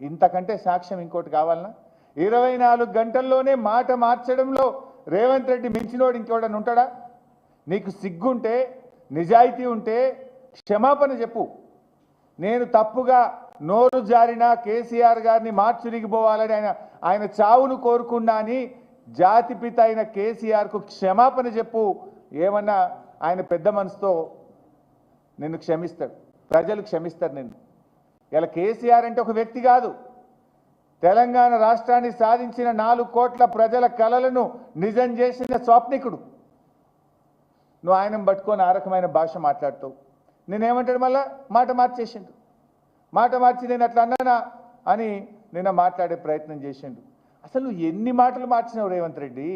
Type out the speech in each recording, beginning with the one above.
ఇంతకంటే సాక్ష్యం ఇంకోటి కావాలనా? 24 గంటల్లోనే మాట మార్చడంలో రేవంత్ రెడ్డి మించినోడు ఇంకోడని ఉంటాడా? నీకు సిగ్గుంటే నిజాయితీ ఉంటే క్షమాపణ చెప్పు. నేను తప్పుగా నోరు జారిన కేసీఆర్ గారిని మార్చురిగిపోవాలని ఆయన చావును కోరుకున్నా అని జాతిపిత అయిన కేసీఆర్కు క్షమాపణ చెప్పు. ఏమన్నా ఆయన పెద్ద మనసుతో నిన్ను క్షమిస్తాడు, ప్రజలు క్షమిస్తారు నిన్ను. ఇలా కేసీఆర్ అంటే ఒక వ్యక్తి కాదు, తెలంగాణ రాష్ట్రాన్ని సాధించిన 4 కోట్ల ప్రజల కలలను నిజం చేసిన స్వప్నికుడు. నువ్వు ఆయన పట్టుకొని ఆ రకమైన భాష మాట్లాడుతావు. నేనేమంటాడు మళ్ళా మాట మార్చేసిండు, మాట మార్చి నేను అట్లా అన్నానా అని నిన్న మాట్లాడే ప్రయత్నం చేసిండు. అసలు నువ్వు ఎన్ని మాటలు మార్చినావు రేవంత్ రెడ్డి?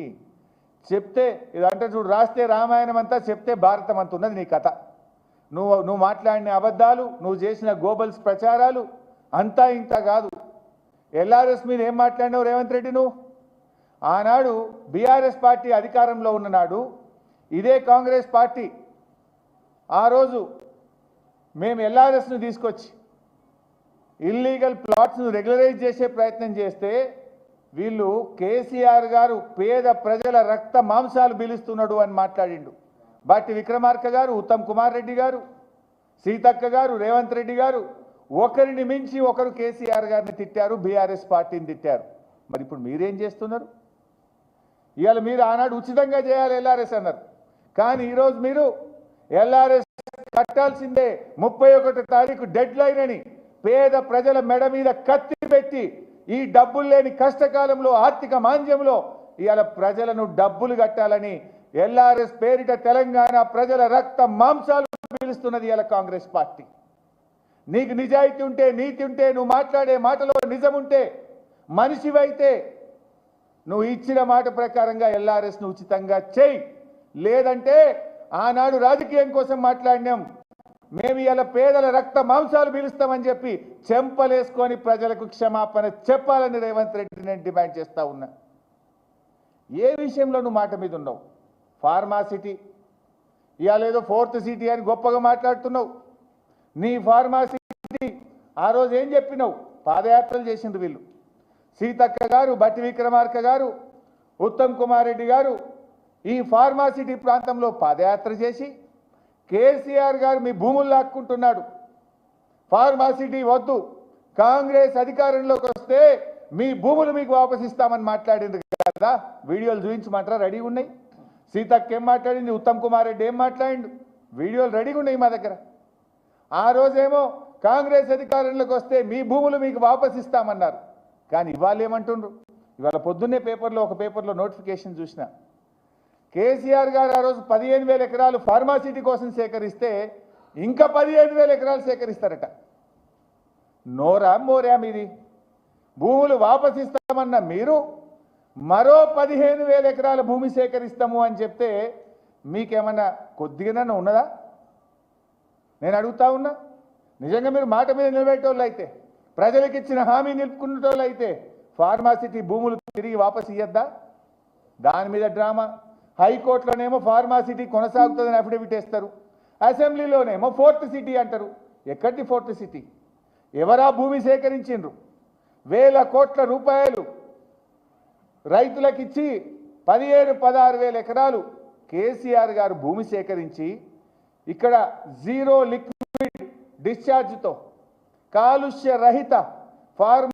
చెప్తే ఇదంటే చూడు, రాస్తే రామాయణం అంతా చెప్తే భారతం అంత ఉన్నది నీ కథ. నువ్వు మాట్లాడిన అబద్ధాలు, నువ్వు చేసిన గోబల్స్ ప్రచారాలు అంతా ఇంత కాదు. ఎల్ఆర్ఎస్ మీద ఏం మాట్లాడినావు రేవంత్ రెడ్డి? నువ్వు ఆనాడు బీఆర్ఎస్ పార్టీ అధికారంలో ఉన్ననాడు ఇదే కాంగ్రెస్ పార్టీ ఆ రోజు మేము ఎల్ఆర్ఎస్ను తీసుకొచ్చి ఇల్లీగల్ ప్లాట్స్ను రెగ్యులరైజ్ చేసే ప్రయత్నం చేస్తే వీళ్ళు కేసీఆర్ గారు పేద ప్రజల రక్త మాంసాలు పీలుస్తున్నాడు అని మాట్లాడిండు. బట్టి విక్రమార్క గారు, ఉత్తమ్ కుమార్ రెడ్డి గారు, సీతక్క గారు, రేవంత్ రెడ్డి గారు ఒకరిని మించి ఒకరు కేసీఆర్ గారిని తిట్టారు, బీఆర్ఎస్ పార్టీని తిట్టారు. మరి ఇప్పుడు మీరేం చేస్తున్నారు? ఇవాళ మీరు ఆనాడు ఉచితంగా చేయాలి ఎల్ఆర్ఎస్ అన్నారు, కానీ ఈరోజు మీరు ఎల్ఆర్ఎస్ కట్టాల్సిందే 31 తారీఖు డెడ్ లైన్ అని పేద ప్రజల మెడ మీద కత్తి పెట్టి ఈ డబ్బులు లేని కష్టకాలంలో ఆర్థిక మాంద్యంలో ఇవాళ ప్రజలను డబ్బులు కట్టాలని ఎల్ఆర్ఎస్ పేరిట తెలంగాణ ప్రజల రక్త మాంసాలు పీలుస్తున్నది ఇవాళ కాంగ్రెస్ పార్టీ. నీకు నిజాయితీ ఉంటే, నీతి ఉంటే, నువ్వు మాట్లాడే మాటలో నిజం ఉంటే, మనిషివైతే నువ్వు ఇచ్చిన మాట ప్రకారంగా ఎల్ఆర్ఎస్ను ఉచితంగా చేయి. లేదంటే ఆనాడు రాజకీయం కోసం మాట్లాడినాం, మేము ఇలా పేదల రక్త మాంసాలు పీలుస్తామని చెప్పి చెంపలేసుకొని ప్రజలకు క్షమాపణ చెప్పాలని రేవంత్ రెడ్డి నేను డిమాండ్ చేస్తా ఉన్నా. ఏ విషయంలో నువ్వు మాట మీద ఉన్నావు? ఫార్మాసిటీ ఇవాళ ఏదో 4th సిటీ అని గొప్పగా మాట్లాడుతున్నావు. నీ ఫార్మాసిటీ ఆ రోజు ఏం చెప్పినావు? పాదయాత్రలు చేసిండ్రు వీళ్ళు. సీతక్క గారు, బట్టి విక్రమార్క గారు, ఉత్తమ్ కుమార్ రెడ్డి గారు ఈ ఫార్మాసిటీ ప్రాంతంలో పాదయాత్ర చేసి కేసీఆర్ గారు మీ భూములు లాక్కుంటున్నాడు, ఫార్మాసిటీ వద్దు, కాంగ్రెస్ అధికారంలోకి వస్తే మీ భూములు మీకు వాపసు ఇస్తామని మాట్లాడింది కదా. వీడియోలు చూపించమంటారా? రెడీ ఉన్నాయి. సీతక్క ఏం మాట్లాడింది, ఉత్తమ్ కుమార్ రెడ్డి ఏం మాట్లాడిండు, వీడియోలు రెడీగా ఉన్నాయి మా దగ్గర. ఆ రోజేమో కాంగ్రెస్ అధికారంలోకి వస్తే మీ భూములు మీకు వాపసు ఇస్తామన్నారు, కానీ ఇవాళ ఏమంటుండ్రు? ఇవాళ పొద్దున్నే ఒక పేపర్లో నోటిఫికేషన్ చూసిన, కేసీఆర్ గారు ఆ రోజు 15,000 ఎకరాలు ఫార్మాసిటీ కోసం సేకరిస్తే ఇంకా 15,000 ఎకరాలు సేకరిస్తారట. నోరా మోరా మీది? భూములు వాపసు ఇస్తామన్న మీరు మరో 15,000 ఎకరాల భూమి సేకరిస్తాము అని చెప్తే మీకేమన్నా కొద్దిగానే ఉన్నదా? నేను అడుగుతా ఉన్నా. నిజంగా మీరు మాట మీద నిలబెట్టేవాళ్ళు అయితే, ప్రజలకు ఇచ్చిన హామీ నిలుపుకునేటోళ్ళు అయితే ఫార్మాసిటీ భూములు తిరిగి వాపసు ఇయ్యద్దా? దాని మీద డ్రామా. హైకోర్టులోనేమో ఫార్మాసిటీ కొనసాగుతుందని అఫిడవిట్ వేస్తారు, అసెంబ్లీలోనేమో 4th సిటీ అంటారు. ఎక్కడి 4th సిటీ? ఎవరా భూమి సేకరించిండ్రు? వేల కోట్ల రూపాయలు రైతులకిచ్చి 15,000-16,000 ఎకరాలు కేసీఆర్ గారు భూమి సేకరించి ఇక్కడ జీరో లిక్విడ్ డిశ్చార్జ్తో కాలుష్య రహిత ఫార్మా